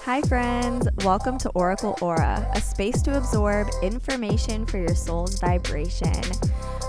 Hi, friends. Welcome to Oracle Aura, a space to absorb information for your soul's vibration.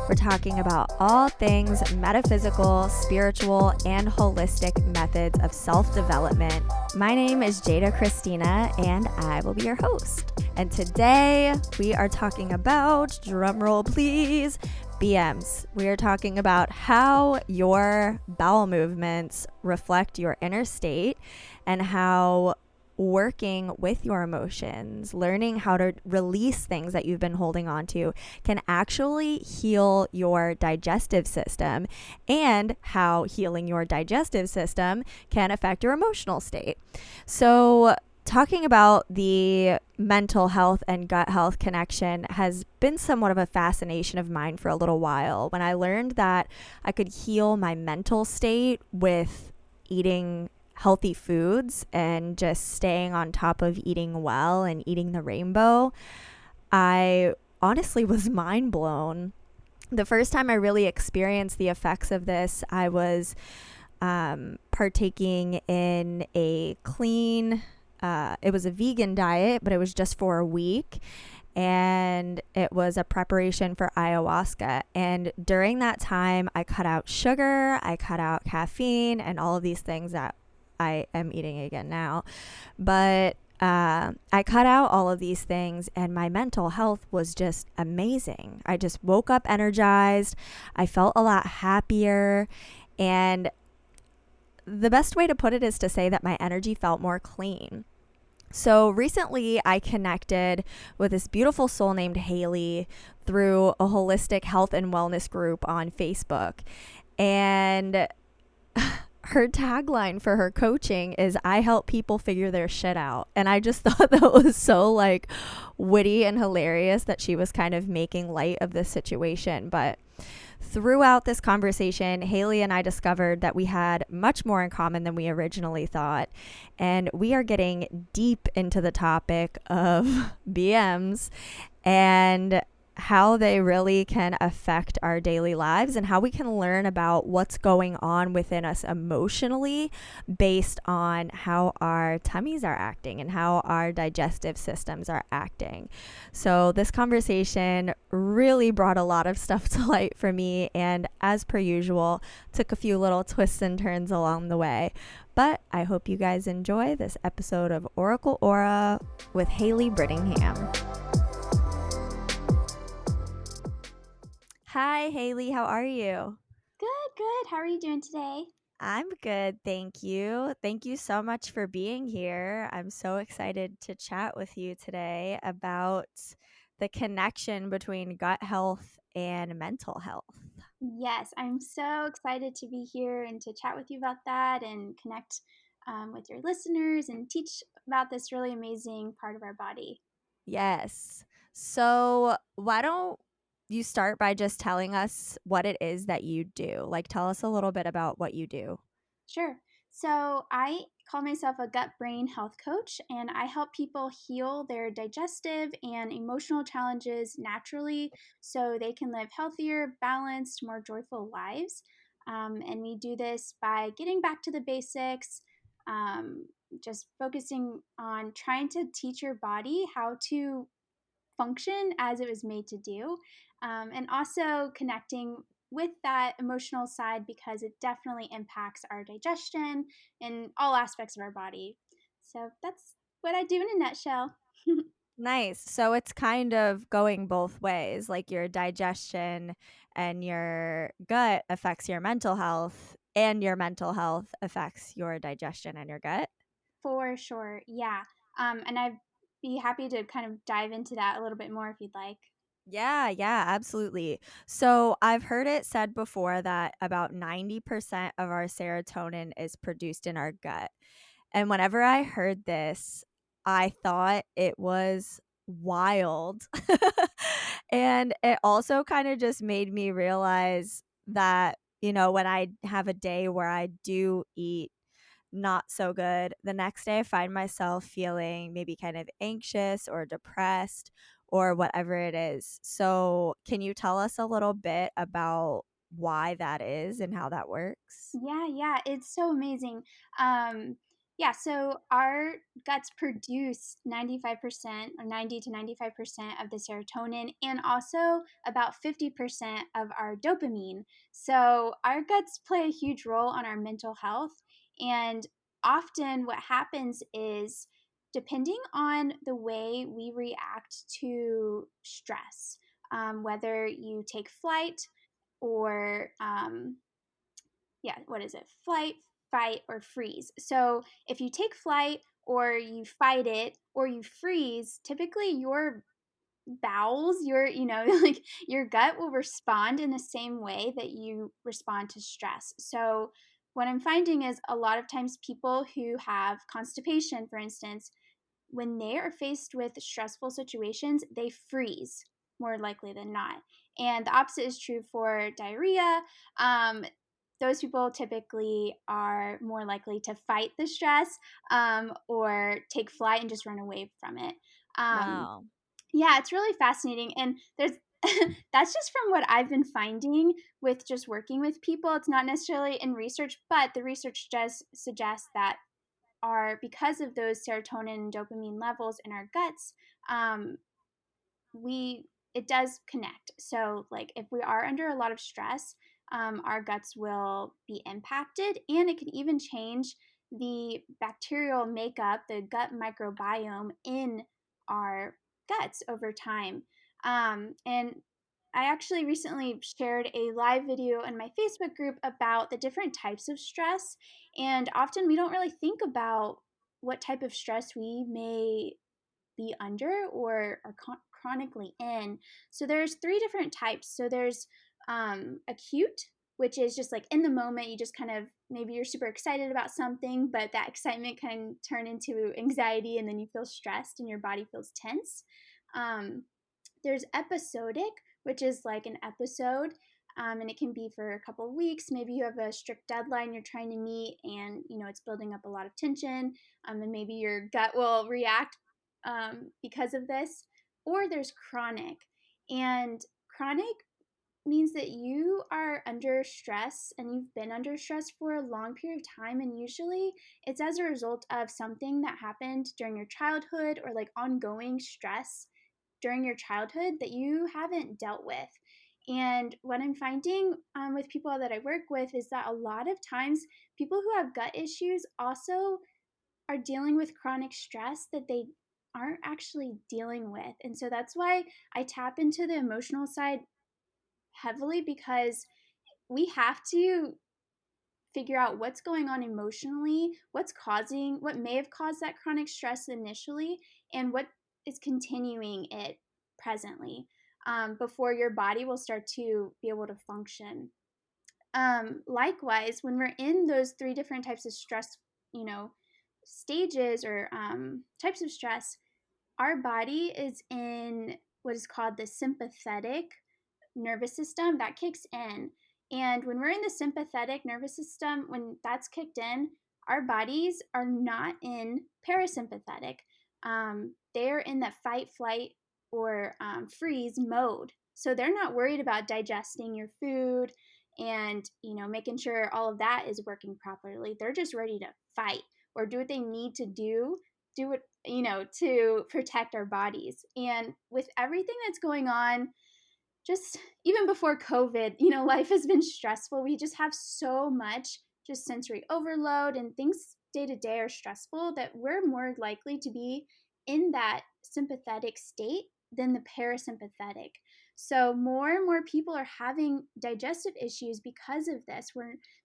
We're talking about all things metaphysical, spiritual, and holistic methods of self development. My name is Jada Christina, and I will be your host. And today we are talking about, drumroll please, BMs. We are talking about how your bowel movements reflect your inner state and how working with your emotions, learning how to release things that you've been holding on to can actually heal your digestive system, and how healing your digestive system can affect your emotional state. So, talking about the mental health and gut health connection has been somewhat of a fascination of mine for a little while. When I learned that I could heal my mental state with eating healthy foods and just staying on top of eating well and eating the rainbow, I honestly was mind blown. The first time I really experienced the effects of this, I was partaking in a clean, it was a vegan diet, but it was just for a week. And it was a preparation for ayahuasca. And during that time, I cut out sugar, I cut out caffeine, and all of these things that I am eating again now. But I cut out all of these things, and my mental health was just amazing. I just woke up energized. I felt a lot happier. And the best way to put it is to say that my energy felt more clean. So recently I connected with this beautiful soul named Haley through a holistic health and wellness group on Facebook. And her tagline for her coaching is, "I help people figure their shit out." And I just thought that was so witty and hilarious that she was kind of making light of this situation. But throughout this conversation, Haley and I discovered that we had much more in common than we originally thought. And we are getting deep into the topic of BMs and how they really can affect our daily lives, and how we can learn about what's going on within us emotionally based on how our tummies are acting and how our digestive systems are acting. So this conversation really brought a lot of stuff to light for me, and as per usual, took a few little twists and turns along the way. But I hope you guys enjoy this episode of Oracle Aura with Haley Brittingham. Hi, Haley. How are you? Good, good. How are you doing today? I'm good. Thank you. Thank you so much for being here. I'm so excited to chat with you today about the connection between gut health and mental health. Yes, I'm so excited to be here and to chat with you about that and connect with your listeners and teach about this really amazing part of our body. Yes. So, why don't you start by just telling us what it is that you do? Tell us a little bit about what you do. Sure. So, I call myself a gut brain health coach, and I help people heal their digestive and emotional challenges naturally so they can live healthier, balanced, more joyful lives. And we do this by getting back to the basics, um, just focusing on trying to teach your body how to function as it was made to do, and also connecting with that emotional side because it definitely impacts our digestion and all aspects of our body. So that's what I do in a nutshell. Nice. So it's kind of going both ways. Like your digestion and your gut affects your mental health, and your mental health affects your digestion and your gut. For sure, yeah. And I'd be happy to kind of dive into that a little bit more if you'd like. Yeah, absolutely. So I've heard it said before that about 90% of our serotonin is produced in our gut. And whenever I heard this, I thought it was wild. And it also kind of just made me realize that, when I have a day where I do eat not so good, the next day I find myself feeling maybe kind of anxious or depressed or whatever it is. So, can you tell us a little bit about why that is and how that works? Yeah, yeah, it's so amazing. Um, Yeah, so our guts produce 95% or 90 to 95% of the serotonin and also about 50% of our dopamine. So our guts play a huge role on our mental health. And often what happens is, depending on the way we react to stress, whether you take flight or yeah, what is it? Flight, fight, or freeze. So if you take flight or you fight it or you freeze, typically your bowels, like your gut will respond in the same way that you respond to stress. So what I'm finding is a lot of times people who have constipation, for instance, when they are faced with stressful situations, they freeze more likely than not. And the opposite is true for diarrhea. Those people typically are more likely to fight the stress or take flight and just run away from it. Um, Wow. yeah, it's really fascinating. And there's that's just from what I've been finding with just working with people. It's not necessarily in research, but the research does suggest that are because of those serotonin and dopamine levels in our guts, um, we it does connect. So like if we are under a lot of stress, our guts will be impacted, and it can even change the bacterial makeup, the gut microbiome in our guts over time. And I actually recently shared a live video in my Facebook group about the different types of stress, and often we don't really think about what type of stress we may be under or are chronically in. So there's three different types. So there's acute, which is just like in the moment, you just kind of, maybe you're super excited about something, but that excitement can turn into anxiety and then you feel stressed and your body feels tense. Um, there's episodic, which is like an episode, and it can be for a couple of weeks. Maybe you have a strict deadline you're trying to meet, and it's building up a lot of tension, and maybe your gut will react because of this. Or there's chronic, and chronic means that you are under stress and you've been under stress for a long period of time, and usually it's as a result of something that happened during your childhood or like ongoing stress during your childhood that you haven't dealt with. And what I'm finding with people that I work with is that a lot of times people who have gut issues also are dealing with chronic stress that they aren't actually dealing with. And so that's why I tap into the emotional side heavily, because we have to figure out what's going on emotionally, what may have caused that chronic stress initially, and what is continuing it presently, before your body will start to be able to function. Likewise, when we're in those three different types of stress, you know, stages or types of stress, our body is in what is called the sympathetic nervous system that kicks in. And when we're in the sympathetic nervous system, when that's kicked in, our bodies are not in parasympathetic. They're in that fight, flight, or freeze mode. So they're not worried about digesting your food and making sure all of that is working properly. They're just ready to fight or do what they need to do it to protect our bodies. And with everything that's going on, just even before COVID, life has been stressful. We just have so much just sensory overload, and things day to day are stressful, that we're more likely to be in that sympathetic state than the parasympathetic. So more and more people are having digestive issues because of this.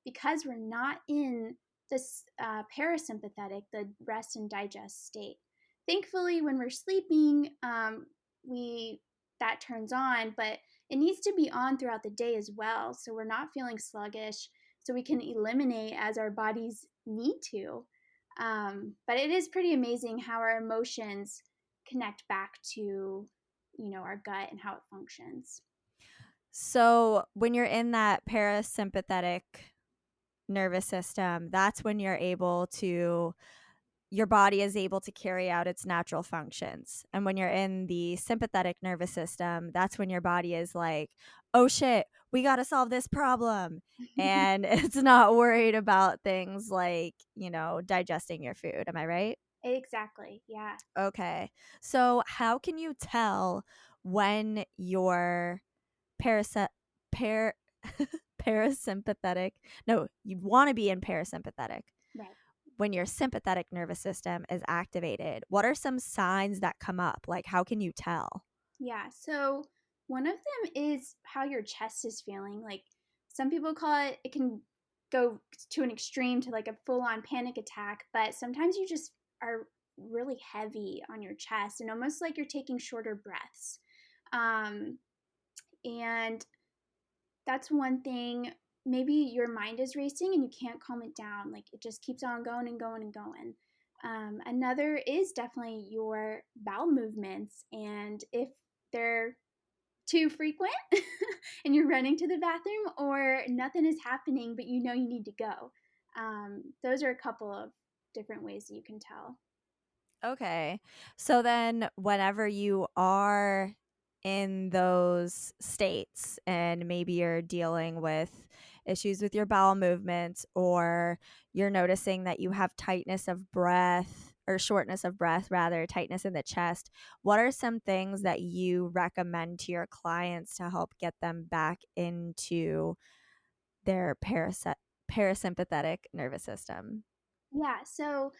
Because we're not in this parasympathetic, the rest and digest state. Thankfully, when we're sleeping, we that turns on, but it needs to be on throughout the day as well, so we're not feeling sluggish, so we can eliminate as our bodies need to. But it is pretty amazing how our emotions connect back to our gut and how it functions. So when you're in that parasympathetic nervous system, that's when you're able to your body is able to carry out its natural functions. And when you're in the sympathetic nervous system, that's when your body is like, oh shit, we got to solve this problem. And it's not worried about things like, digesting your food. Am I right? Exactly. Yeah. Okay. So, how can you tell when your parasa- par- parasympathetic? No, you want to be in parasympathetic Right. when your sympathetic nervous system is activated. What are some signs that come up? Like, how can you tell? Yeah. So one of them is how your chest is feeling. Like some people call it, it can go to an extreme to like a full on panic attack, but sometimes you just are really heavy on your chest and almost like you're taking shorter breaths. Um, and that's one thing. Maybe your mind is racing and you can't calm it down. Like it just keeps on going and going and going. Another is definitely your bowel movements. And if they're too frequent and you're running to the bathroom or nothing is happening, but you know you need to go. Those are a couple of different ways that you can tell. Okay. So then whenever you are in those states and maybe you're dealing with issues with your bowel movements, or you're noticing that you have tightness of breath, or shortness of breath rather, tightness in the chest, what are some things that you recommend to your clients to help get them back into their parasympathetic nervous system? Yeah, so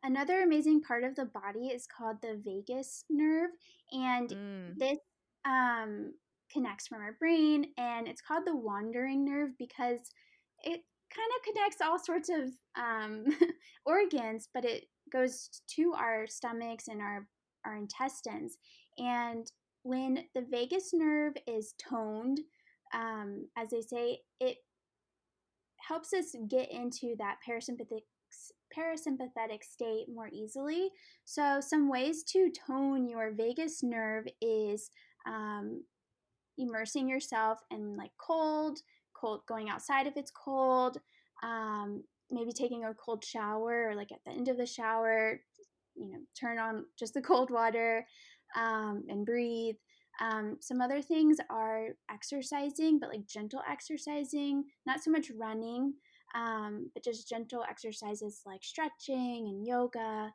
another amazing part of the body is called the vagus nerve, and Mm. this um, connects from our brain, and it's called the wandering nerve because it kind of connects all sorts of organs, but it goes to our stomachs and our intestines. And when the vagus nerve is toned, as they say, it helps us get into that parasympathetic state more easily. So some ways to tone your vagus nerve is um, immersing yourself in like cold going outside if it's cold, maybe taking a cold shower or like at the end of the shower, turn on just the cold water and breathe. Some other things are exercising, but like gentle exercising, not so much running, but just gentle exercises like stretching and yoga,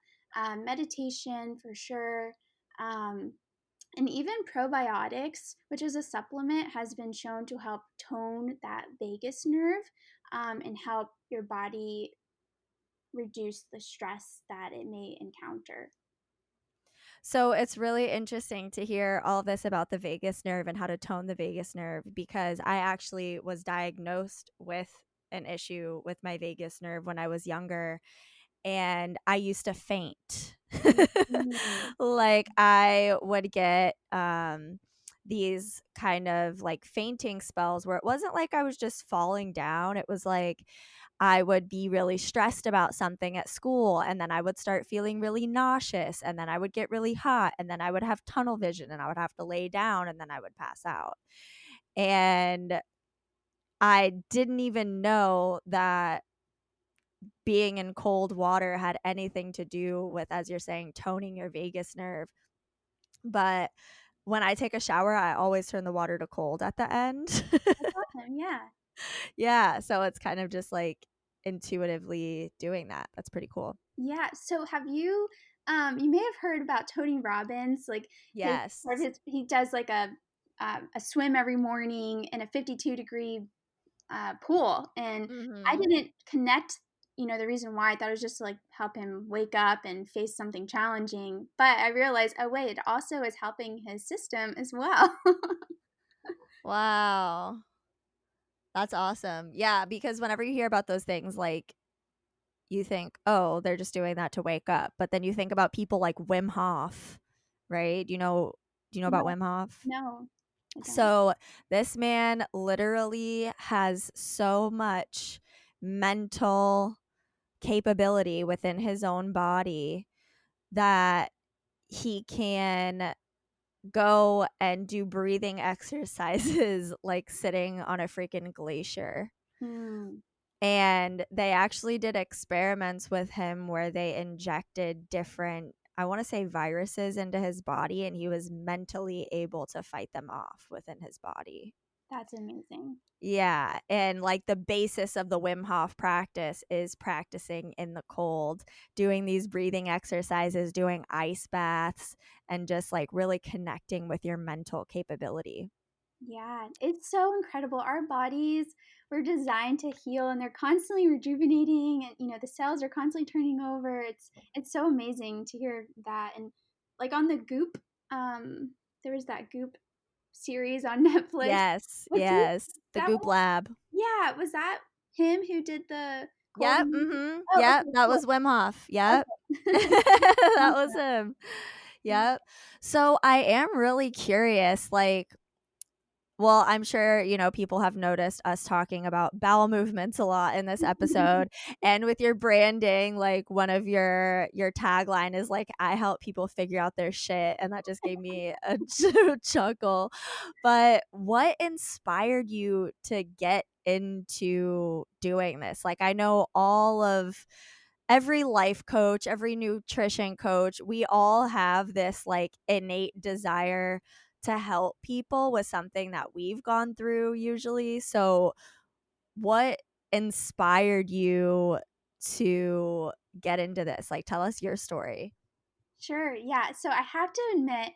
meditation for sure. Um, and even probiotics, which is a supplement, has been shown to help tone that vagus nerve and help your body reduce the stress that it may encounter. So it's really interesting to hear all this about the vagus nerve and how to tone the vagus nerve, because I actually was diagnosed with an issue with my vagus nerve when I was younger, and I used to faint. Mm. Like I would get these kind of like fainting spells where it wasn't like I was just falling down. It was like I would be really stressed about something at school, and then I would start feeling really nauseous, and then I would get really hot, and then I would have tunnel vision, and I would have to lay down, and then I would pass out. And I didn't even know that being in cold water had anything to do with, as you're saying, toning your vagus nerve. But when I take a shower, I always turn the water to cold at the end. That's awesome. Yeah. Yeah, so it's kind of just like intuitively doing that. That's pretty cool. Yeah. So have you you may have heard about Tony Robbins, like his part of Yes. his he does like a swim every morning in a 52-degree pool. And I Mhm. didn't connect, the reason why. I thought it was just to like help him wake up and face something challenging. But I realized, oh wait, it also is helping his system as well. Wow. That's awesome. Yeah, because whenever you hear about those things, like you think, oh, they're just doing that to wake up. But then you think about people like Wim Hof, right? Do you know about No, Wim Hof? no, I don't. So this man literally has so much mental capability within his own body that he can go and do breathing exercises like sitting on a freaking glacier. Hmm. And they actually did experiments with him where they injected different, I want to say, viruses into his body, and he was mentally able to fight them off within his body. That's amazing. Yeah, and like the basis of the Wim Hof practice is practicing in the cold, doing these breathing exercises, doing ice baths, and just like really connecting with your mental capability. Yeah, it's so incredible. Our bodies were designed to heal and they're constantly rejuvenating and the cells are constantly turning over. It's so amazing to hear that. And like on the Goop, there was that Goop series on Netflix. Yes, Was he yes, the that Goop one? Lab. Yeah, was that him who did the cold Yep, immunity? mhm, Oh, yep, okay, that cool. was Wim Hof, yep. Okay. That was Awesome. him. Yeah. Yep. So I am really curious, like, well, I'm sure, people have noticed us talking about bowel movements a lot in this episode. And with your branding, like one of your tagline is like, I help people figure out their shit. And that just gave me a chuckle. But what inspired you to get into doing this? Like, I know every life coach, every nutrition coach, we all have this like innate desire to help people with something that we've gone through usually. So, what inspired you to get into this? Like, tell us your story. Sure. Yeah. So I have to admit,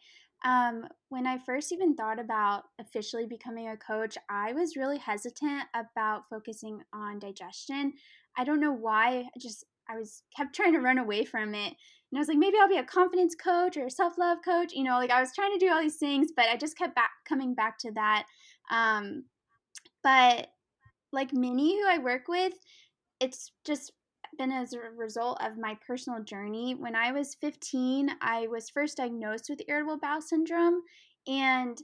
when I first even thought about officially becoming a coach, I was really hesitant about focusing on digestion. I don't know why. I was kept trying to run away from it. And I was like, maybe I'll be a confidence coach or a self love coach. Like I was trying to do all these things, but I just kept coming back to that. Um, but like many who I work with, it's just been as a result of my personal journey. When I was 15, I was first diagnosed with irritable bowel syndrome, and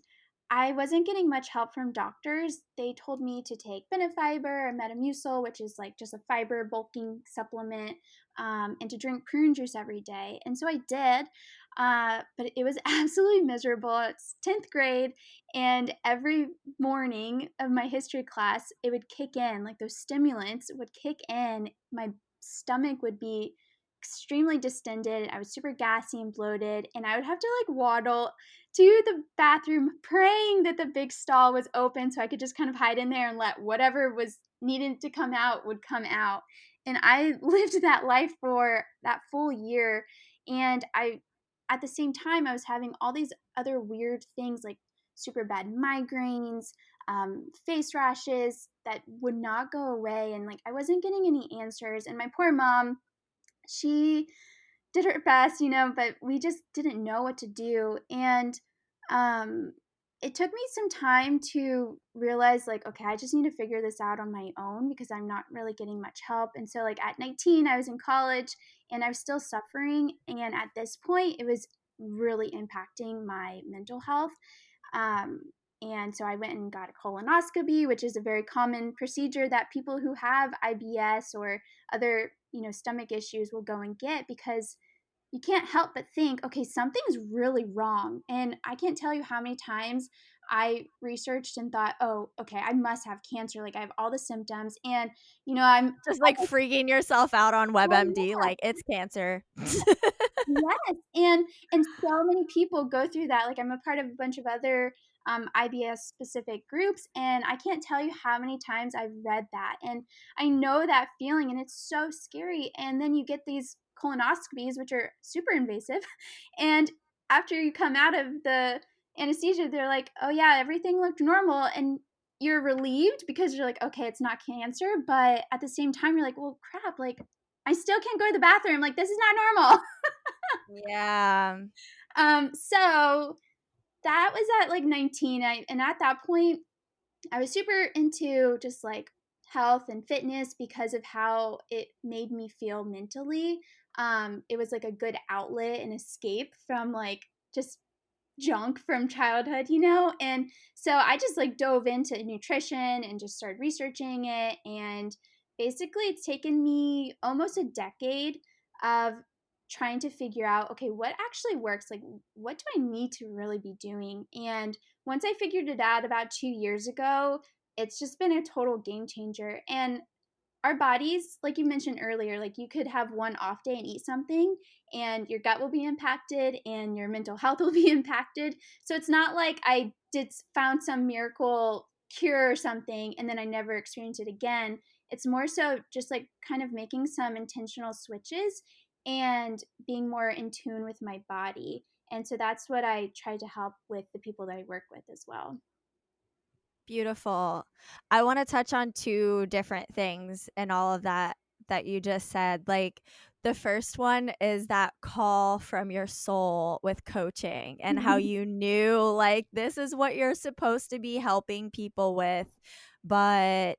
I wasn't getting much help from doctors. They told me to take Benefiber or Metamucil, which is like just a fiber bulking supplement, and to drink prune juice every day. And so I did, but it was absolutely miserable. It's 10th grade, and every morning of my history class, it would kick in, like those stimulants would kick in. My stomach would be extremely distended. I was super gassy and bloated, and I would have to like waddle to the bathroom praying that the big stall was open so I could just kind of hide in there and let whatever was needed to come out would come out. And I lived that life for that full year. And at the same time, I was having all these other weird things like super bad migraines, face rashes that would not go away. And like, I wasn't getting any answers. And my poor mom, she did her best, but we just didn't know what to do. And um, it took me some time to realize, like, okay, I just need to figure this out on my own because I'm not really getting much help. And so, like, at 19, I was in college and I was still suffering. And at this point, it was really impacting my mental health. Um, and so I went and got a colonoscopy, which is a very common procedure that people who have IBS or other, stomach issues will go and get because you can't help but think, okay, something's really wrong. And I can't tell you how many times I researched and thought, oh, okay, I must have cancer. Like I have all the symptoms. And, I'm Just like freaking yourself out on well, WebMD, like it's cancer. yes, and so many people go through that. Like I'm a part of a bunch of other IBS specific groups, and I can't tell you how many times I've read that, and I know that feeling, and it's so scary. And then you get these colonoscopies, which are super invasive, and after you come out of the anesthesia, they're like, "Oh yeah, everything looked normal," and you're relieved because you're like, "Okay, it's not cancer," but at the same time, you're like, "Well, crap, like." I still can't go to the bathroom. Like, this is not normal. Yeah. So that was at like 19. And at that point, I was super into just like health and fitness because of how it made me feel mentally. It was like a good outlet and escape from like just junk from childhood, And so I just like dove into nutrition and just started researching it. And basically, it's taken me almost a decade of trying to figure out, okay, what actually works? Like, what do I need to really be doing? And once I figured it out about 2 years ago, it's just been a total game changer. And our bodies, like you mentioned earlier, like you could have one off day and eat something, and your gut will be impacted and your mental health will be impacted. So it's not like I did found some miracle cure or something and then I never experienced it again. It's more so just like kind of making some intentional switches and being more in tune with my body. And so that's what I try to help with the people that I work with as well. Beautiful. I want to touch on two different things and all of that you just said. Like the first one is that call from your soul with coaching and how you knew like this is what you're supposed to be helping people with, but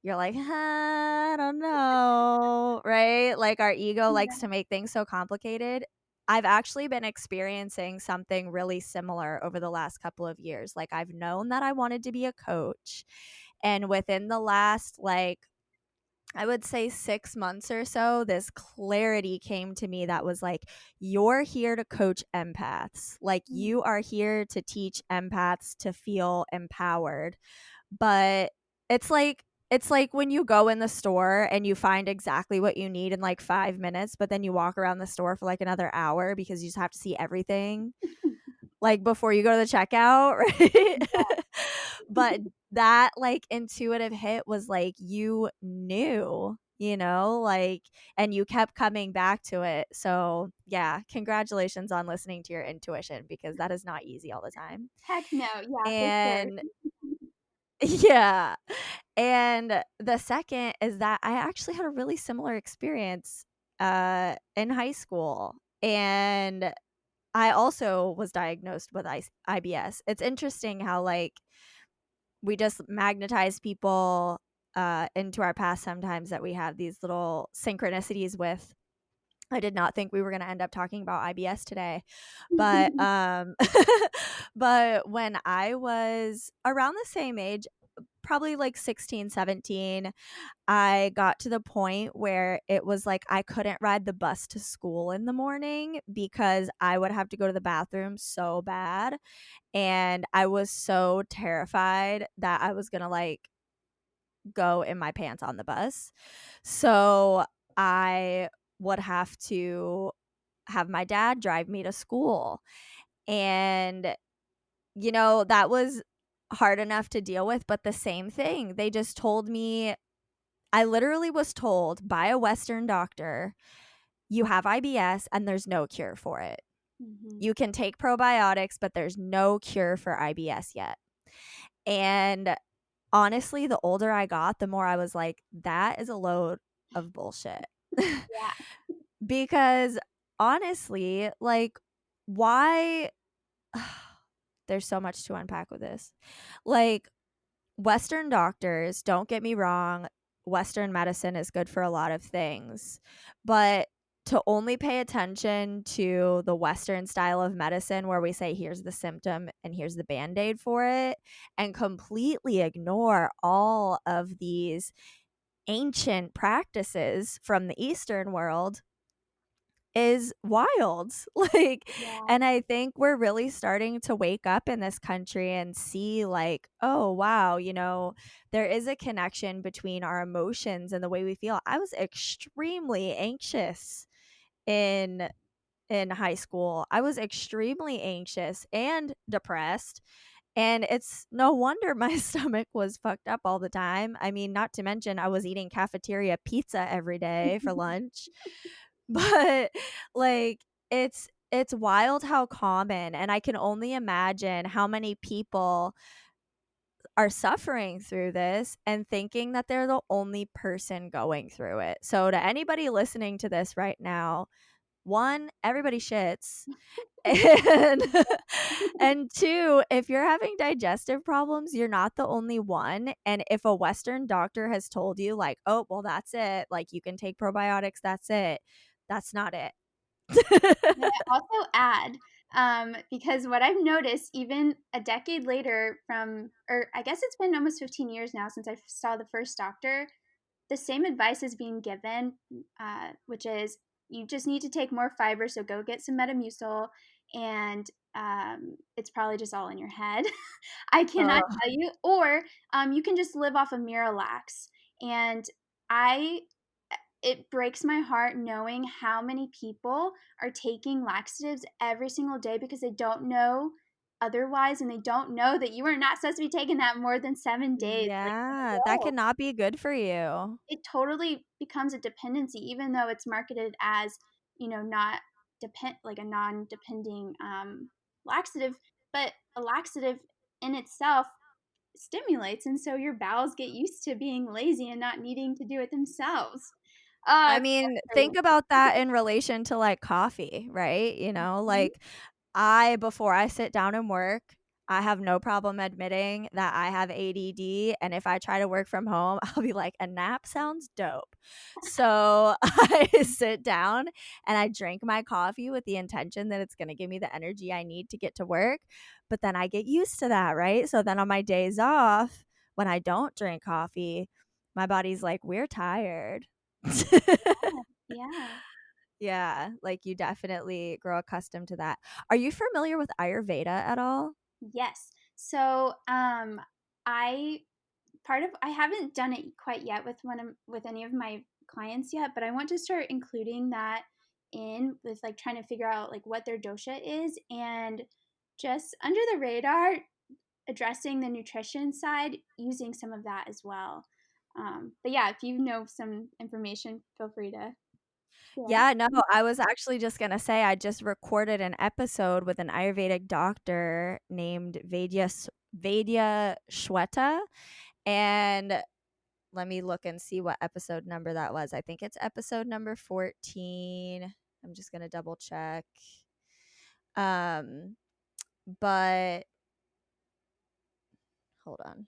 you're like, I don't know, right? Like our ego likes to make things so complicated. I've actually been experiencing something really similar over the last couple of years. Like I've known that I wanted to be a coach. And within the last, like, I would say 6 months or so, this clarity came to me that was like, you're here to coach empaths. Like you are here to teach empaths to feel empowered. But it's like when you go in the store and you find exactly what you need in like 5 minutes, but then you walk around the store for like another hour because you just have to see everything like before you go to the checkout, right? But that like intuitive hit was like you knew, like, and you kept coming back to it. So yeah, congratulations on listening to your intuition because that is not easy all the time. Heck no, yeah, for sure. And yeah. And the second is that I actually had a really similar experience in high school. And I also was diagnosed with IBS. It's interesting how, like, we just magnetize people into our past sometimes that we have these little synchronicities with. I did not think we were going to end up talking about IBS today, but but when I was around the same age, probably like 16, 17, I got to the point where it was like I couldn't ride the bus to school in the morning because I would have to go to the bathroom so bad. And I was so terrified that I was going to like go in my pants on the bus. So I would have to have my dad drive me to school. And, that was hard enough to deal with. But the same thing, they just told me, I literally was told by a Western doctor, you have IBS and there's no cure for it. Mhm. You can take probiotics, but there's no cure for IBS yet. And honestly, the older I got, the more I was like, that is a load of bullshit. Yeah. Because honestly, like, why? There's so much to unpack with this. Like, Western doctors, don't get me wrong, Western medicine is good for a lot of things, but to only pay attention to the Western style of medicine where we say, here's the symptom and here's the band aid for it, and completely ignore all of these ancient practices from the Eastern world is wild. Like, Yeah. and I think we're really starting to wake up in this country and see like, oh wow, there is a connection between our emotions and the way we feel. I was extremely anxious in high school. I was extremely anxious and depressed. And it's no wonder my stomach was fucked up all the time. I mean, not to mention I was eating cafeteria pizza every day for lunch. But like it's wild how common, and I can only imagine how many people are suffering through this and thinking that they're the only person going through it. So to anybody listening to this right now, one, everybody shits. And and two, if you're having digestive problems, you're not the only one. And if a Western doctor has told you like, oh, well, that's it, like you can take probiotics, that's it, that's not it. May I also add, because what I've noticed, even a decade later, or I guess it's been almost 15 years now since I saw the first doctor, the same advice is being given, which is you just need to take more fiber, so go get some Metamucil, and it's probably just all in your head. I cannot Ugh. tell you. Or you can just live off of Miralax. And I it breaks my heart knowing how many people are taking laxatives every single day because they don't know otherwise, and they don't know that you are not supposed to be taking that more than 7 days. Like, Yeah, that no, cannot be good for you. it totally becomes a dependency, even though it's marketed as, not like a non-depending laxative. But a laxative in itself stimulates, and so your bowels get used to being lazy and not needing to do it themselves. I It's mean, think frustrating. about that in relation to, like, coffee, right? You know, Mhm. like, before I sit down and work, I have no problem admitting that I have ADD, and if I try to work from home, I'll be like, "A nap sounds dope." So, I sit down and I drink my coffee with the intention that it's gonna give me the energy I need to get to work, but then I get used to that, right? So then on my days off, when I don't drink coffee, my body's like, "We're tired." Yeah. Yeah, like, you definitely grow accustomed to that. Are you familiar with Ayurveda at all? Yes. So, I I haven't done it quite yet with any of my clients yet, but I want to start including that in with like trying to figure out like what their dosha is, and just under the radar addressing the nutrition side using some of that as well. But yeah, if you know some information, feel free to share. Yeah, no, I was actually just gonna say I just recorded an episode with an Ayurvedic doctor named Vaidya Shweta, and let me look and see what episode number that was. I think it's episode number 14. I'm just gonna double check. Um, but hold on.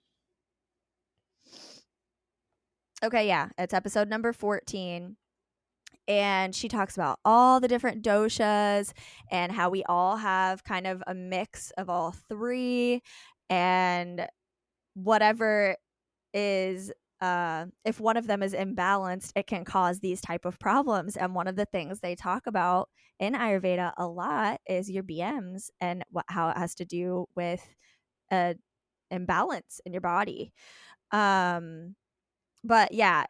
Okay, yeah, it's episode number 14. And she talks about all the different doshas and how we all have kind of a mix of all three, and whatever is if one of them is imbalanced, it can cause these type of problems. And one of the things they talk about in Ayurveda a lot is your BMs and how it has to do with a imbalance in your body. um but yeah,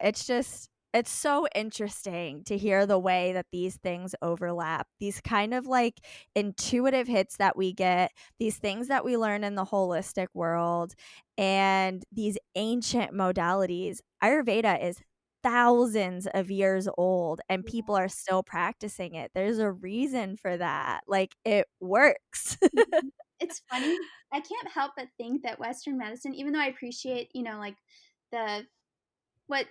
it's so interesting to hear the way that these things overlap. These kind of like intuitive hits that we get, these things that we learn in the holistic world, and these ancient modalities. Ayurveda is thousands of years old and people are still practicing it. There's a reason for that. Like, it works. Mhm. It's funny. I can't help but think that Western medicine, even though I appreciate, like the what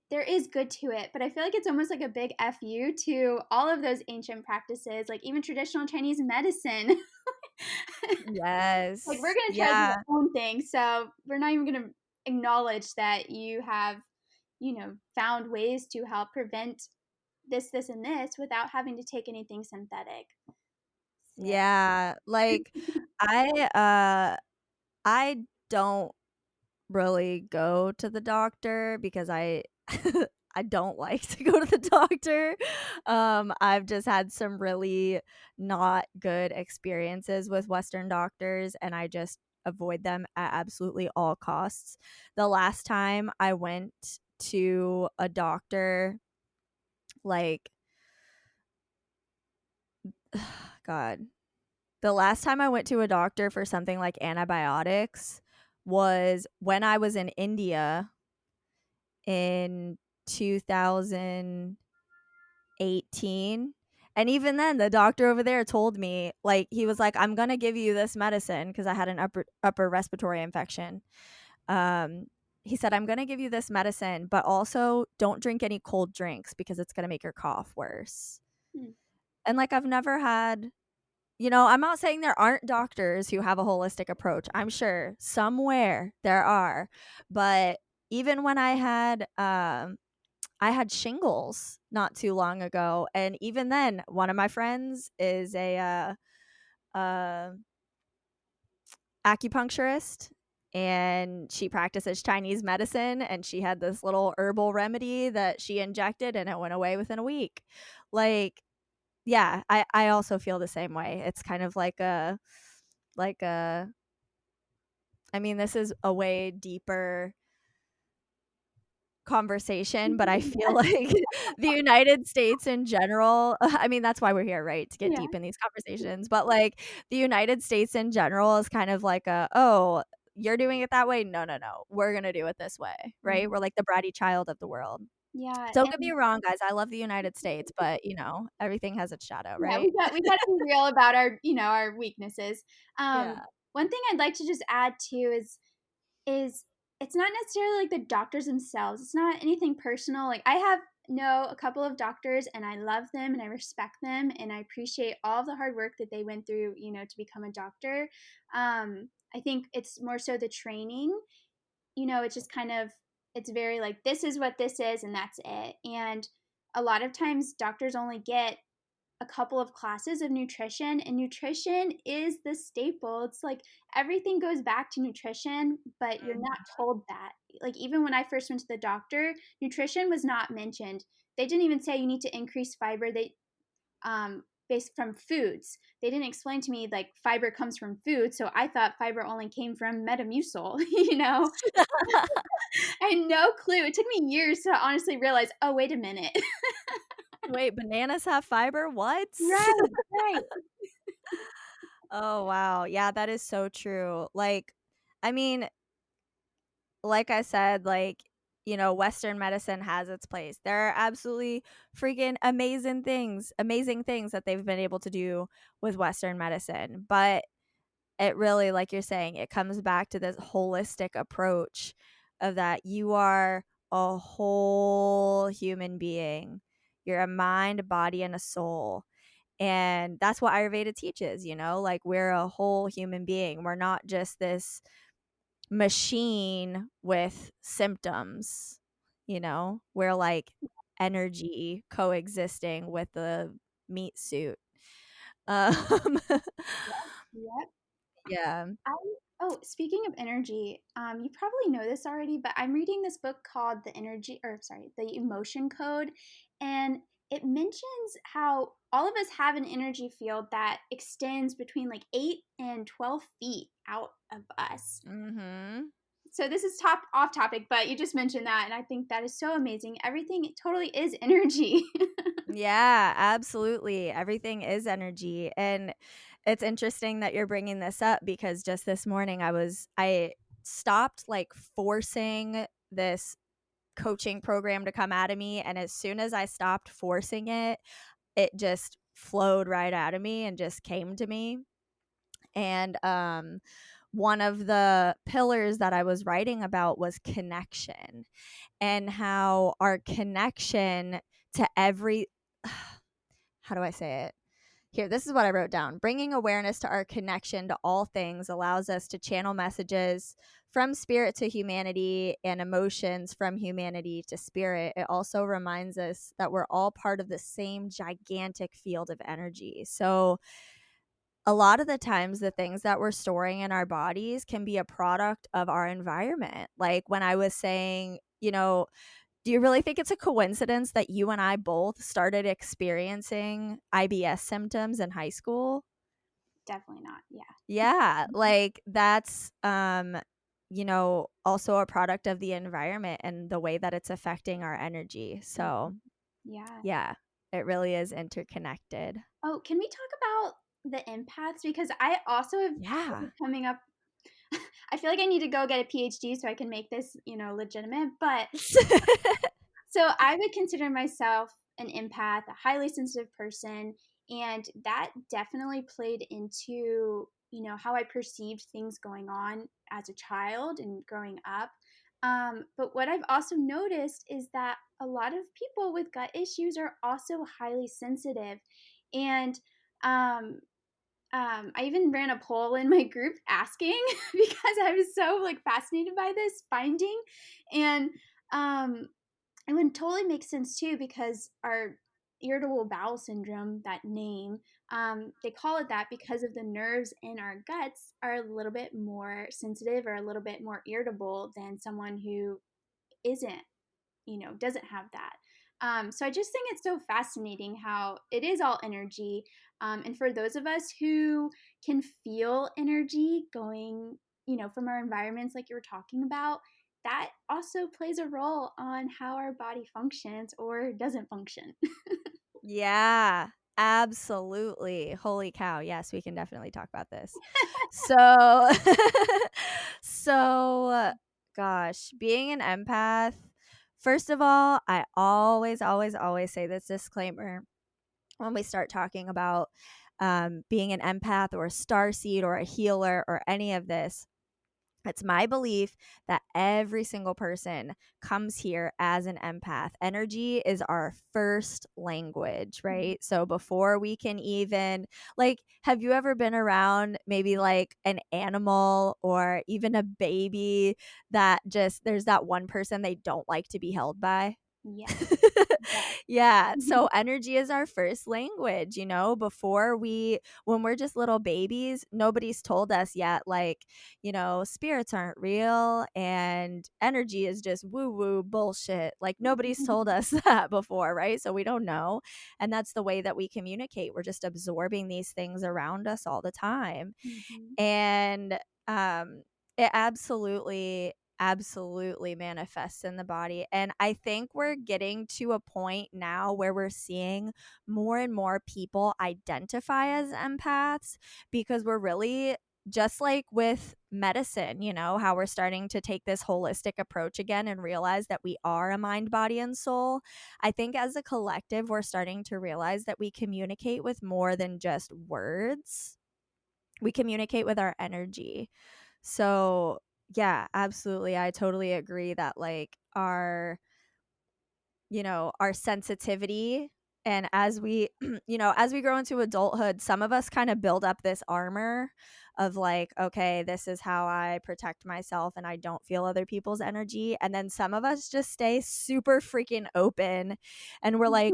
there is good to it, but I feel like it's almost like a big fu to all of those ancient practices, like even traditional Chinese medicine. Like, we're Yes. gonna try to do Yeah. our own thing, so we're not even gonna acknowledge that you have, found ways to help prevent this, and this without having to take anything synthetic. So, Yeah. Like, I don't really go to the doctor because I I don't like to go to the doctor. I've just had some really not good experiences with Western doctors, and I just avoid them at absolutely all costs. The last time I went to a doctor, like, God, the last time I went to a doctor for something like antibiotics was when I was in India in 2018. And even then, the doctor over there told me, like, he was like, "I'm going to give you this medicine," because I had an upper respiratory infection. Um, he said, "I'm going to give you this medicine, but also don't drink any cold drinks because it's going to make your cough worse." hmm, And like, I've never had, I'm not saying there aren't doctors who have a holistic approach. I'm sure somewhere there are. But even when I had shingles not too long ago, and even then, one of my friends is a uh, acupuncturist, and she practices Chinese medicine, and she had this little herbal remedy that she injected, and it went away within a week. Like, yeah, I also feel the same way. It's kind of like a I mean, this is a way deeper conversation, but I feel like the United States in general, I mean, that's why we're here, right? To get Yeah. deep in these conversations. But like the United States in general is kind of like oh, you're doing it that way? No, no, no. We're gonna do it this way, right? We're Mhm. like the bratty child of the world. Yeah, Don't get me and wrong, guys. I love the United States, but everything has its shadow, yeah, right? we gotta be real about our, our weaknesses. Yeah. One thing I'd like to just add too is it's not necessarily like the doctors themselves. It's not anything personal. Like I have know a couple of doctors and I love them and I respect them and I appreciate all of the hard work that they went through, to become a doctor. I think it's more so the training. It's just kind of it's very like this is what this is and that's it. And a lot of times doctors only get a couple of classes of nutrition, and nutrition is the staple. It's like everything goes back to nutrition, but you're not Mhm. told that. Like even when I first went to the doctor, nutrition was not mentioned. They didn't even say you need to increase fiber. They based from foods. They didn't explain to me like fiber comes from food, so I thought fiber only came from Metamucil, I had no clue. It took me years to honestly realize, oh, wait a minute. Wait, bananas have fiber? What? Right, right. Oh, wow. Yeah, that is so true. Like, I mean, like I said, Western medicine has its place. There are absolutely freaking amazing things that they've been able to do with Western medicine. But it really, like you're saying, it comes back to this holistic approach of that you are a whole human being. You're a mind, body, and a soul. And that's what Ayurveda teaches, like we're a whole human being. We're not just this machine with symptoms, we're like energy coexisting with the meat suit. Um, Yep. yeah. I Oh, speaking of energy, you probably know this already, but I'm reading this book called The Emotion Code, and it mentions how all of us have an energy field that extends between like 8 and 12 feet out of us. Mm-hmm. So this is top off topic, but you just mentioned that, and I think that is so amazing. Everything totally is energy. Yeah, absolutely. Everything is energy. And it's interesting that you're bringing this up because just this morning I stopped like forcing this coaching program to come out of me. And as soon as I stopped forcing it, it just flowed right out of me and just came to me. And one of the pillars that I was writing about was connection and how our connection to every how do I say it? Here, this is what I wrote down. Bringing awareness to our connection to all things allows us to channel messages from spirit to humanity and emotions from humanity to spirit. It also reminds us that we're all part of the same gigantic field of energy. So, a lot of the times, the things that we're storing in our bodies can be a product of our environment. Like when I was saying, do you really think it's a coincidence that you and I both started experiencing IBS symptoms in high school? Definitely not. Yeah. Yeah, like that's also a product of the environment and the way that it's affecting our energy. Mhm. So, Yeah. yeah, it really is interconnected. Oh, can we talk about the empaths? Because I also have Yeah. been coming up. I feel like I need to go get a PhD so I can make this, legitimate. But so I would consider myself an empath, a highly sensitive person, and that definitely played into, how I perceived things going on as a child and growing up. But what I've also noticed is that a lot of people with gut issues are also highly sensitive. And I even ran a poll in my group asking because I was so like fascinated by this finding. And um, it would totally make sense too because our irritable bowel syndrome, that name, they call it that because of the nerves in our guts are a little bit more sensitive or a little bit more irritable than someone who isn't, doesn't have that. So I just think it's so fascinating how it is all energy. And for those of us who can feel energy going, from our environments like you were talking about, that also plays a role on how our body functions or doesn't function. Yeah, absolutely. Holy cow. Yes, we can definitely talk about this. So, so, gosh, being an empath, first of all, I always, always, always say this disclaimer when we start talking about being an empath or a starseed or a healer or any of this. It's my belief that every single person comes here as an empath. Energy is our first language, right? So before we can even, like, have you ever been around maybe like an animal or even a baby that just, there's that one person they don't like to be held by? Yes. Yeah. Yes. So energy is our first language, before when we're just little babies, nobody's told us yet, like, spirits aren't real and energy is just woo woo bullshit. Like, nobody's told us that before, right? So we don't know. And that's the way that we communicate. We're just absorbing these things around us all the time. Mhm. And it absolutely manifests in the body. And I think we're getting to a point now where we're seeing more and more people identify as empaths, because we're really, just like with medicine, how we're starting to take this holistic approach again and realize that we are a mind, body, and soul. I think as a collective, we're starting to realize that we communicate with more than just words. We communicate with our energy. So, yeah, absolutely. I totally agree that, like, our sensitivity, and as we as we grow into adulthood, some of us kind of build up this armor of like, okay, this is how I protect myself and I don't feel other people's energy. And then some of us just stay super freaking open, and we're like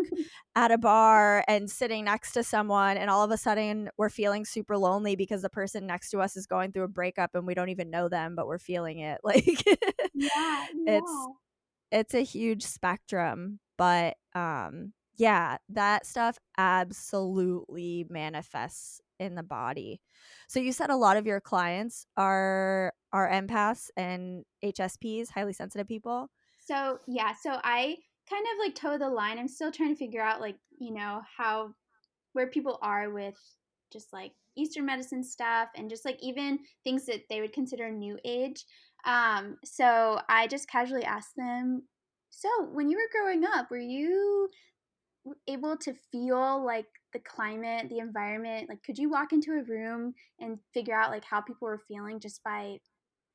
at a bar and sitting next to someone, and all of a sudden we're feeling super lonely because the person next to us is going through a breakup and we don't even know them, but we're feeling it. Like, Yeah, it's yeah. it's a huge spectrum, but yeah, that stuff absolutely manifests in the body. So you said a lot of your clients are empaths and HSPs, highly sensitive people. So, yeah, so I kind of like toe the line. I'm still trying to figure out like, how where people are with just like Eastern medicine stuff and just like even things that they would consider new age. So I just casually asked them, so when you were growing up, were you able to feel like the climate, the environment? Like, could you walk into a room and figure out like how people were feeling just by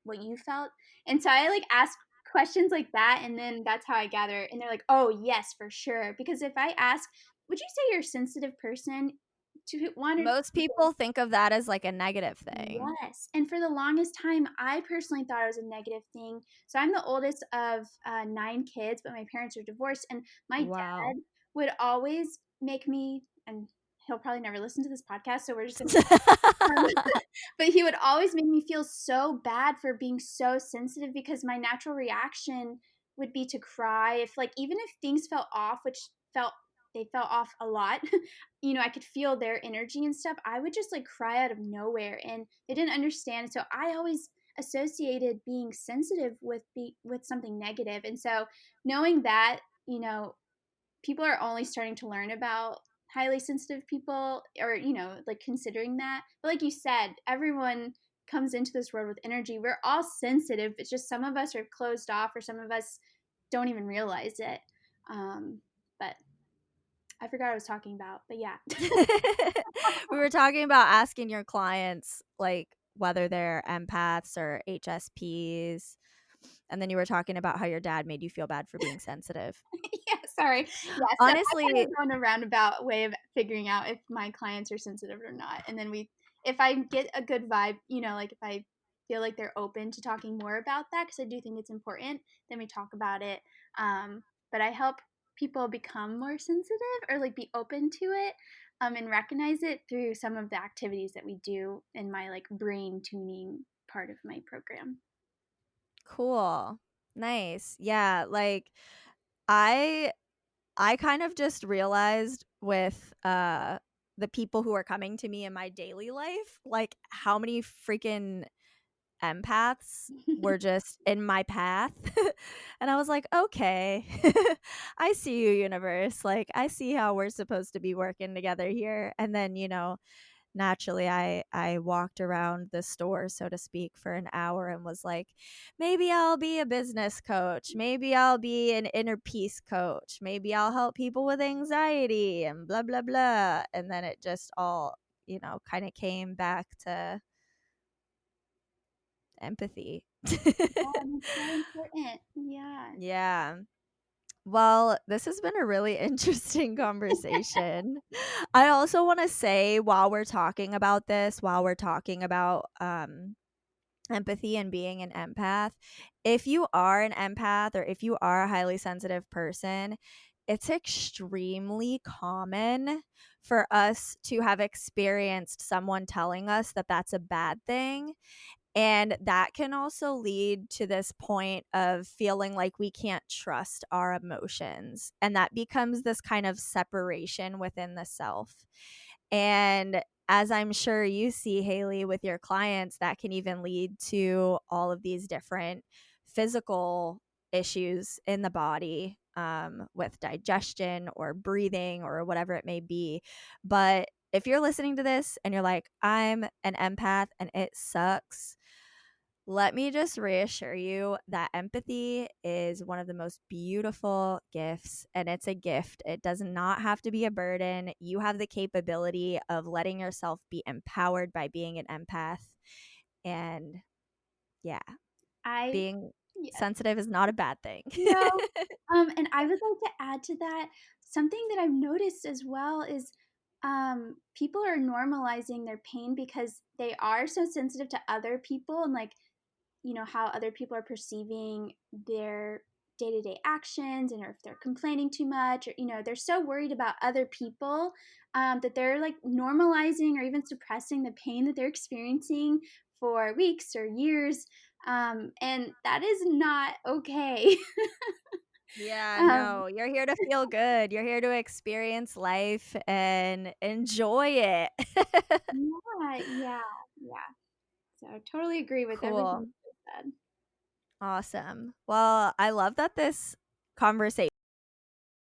what you felt? And so I like ask questions like that, and then that's how I gather. And they're like, "Oh yes, for sure." Because if I ask, "Would you say you're a sensitive person?" To one or two Most people, people think of that as like a negative thing. yes. And for the longest time, I personally thought it was a negative thing. So I'm the oldest of 9 kids, but my parents are divorced, and my Wow. dad would always make me, and he'll probably never listen to this podcast, so we're just gonna but he would always make me feel so bad for being so sensitive because my natural reaction would be to cry if like even if things felt off, which felt they felt off a lot. I could feel their energy and stuff. I would just like cry out of nowhere and they didn't understand. So I always associated being sensitive with something negative. And so knowing that, people are only starting to learn about highly sensitive people or like considering that, but like you said, everyone comes into this world with energy. We're all sensitive. It's just some of us are closed off or some of us don't even realize it. But I forgot what I was talking about, but yeah. We were talking about asking your clients like whether they're empaths or HSPs. And then you were talking about how your dad made you feel bad for being sensitive. Yeah, sorry. Yeah, so I kind Honestly, of go in a roundabout way of figuring out if my clients are sensitive or not. And then if I get a good vibe, like if I feel like they're open to talking more about that, because I do think it's important, then we talk about it. But I help people become more sensitive or like be open to it, and recognize it through some of the activities that we do in my like brain tuning part of my program. cool. Nice. Yeah, like I I kind of just realized with the people who are coming to me in my daily life, like how many freaking empaths were just in my path. And I was like, okay, I see you, universe. Like, I see how we're supposed to be working together here. And then, naturally I walked around the store, so to speak, for an hour and was like, maybe I'll be a business coach, maybe I'll be an inner peace coach, maybe I'll help people with anxiety and blah blah blah. And then it just all, kind of came back to empathy. Yeah, that's so important. Yeah. Yeah. Well, this has been a really interesting conversation. I also want to say, while we're talking about this, while we're talking about empathy and being an empath, if you are an empath or if you are a highly sensitive person, it's extremely common for us to have experienced someone telling us that that's a bad thing. And that can also lead to this point of feeling like we can't trust our emotions. And that becomes this kind of separation within the self. And as I'm sure you see, Haley, with your clients, that can even lead to all of these different physical issues in the body, with digestion or breathing or whatever it may be. But if you're listening to this and you're like, I'm an empath and it sucks, let me just reassure you that empathy is one of the most beautiful gifts, and it's a gift. It does not have to be a burden. You have the capability of letting yourself be empowered by being an empath. And yeah, I being Yes. sensitive is not a bad thing. No. And I would like to add to that, something that I've noticed as well is, people are normalizing their pain because they are so sensitive to other people and, like, how other people are perceiving their day-to-day actions and or if they're complaining too much, or they're so worried about other people, that they're like normalizing or even suppressing the pain that they're experiencing for weeks or years, and that is not okay. Yeah, um, no, you're here to feel good. You're here to experience life and enjoy it. yeah, yeah, yeah. So I totally agree with everything Cool. you said. Awesome. Well, I love that this conversation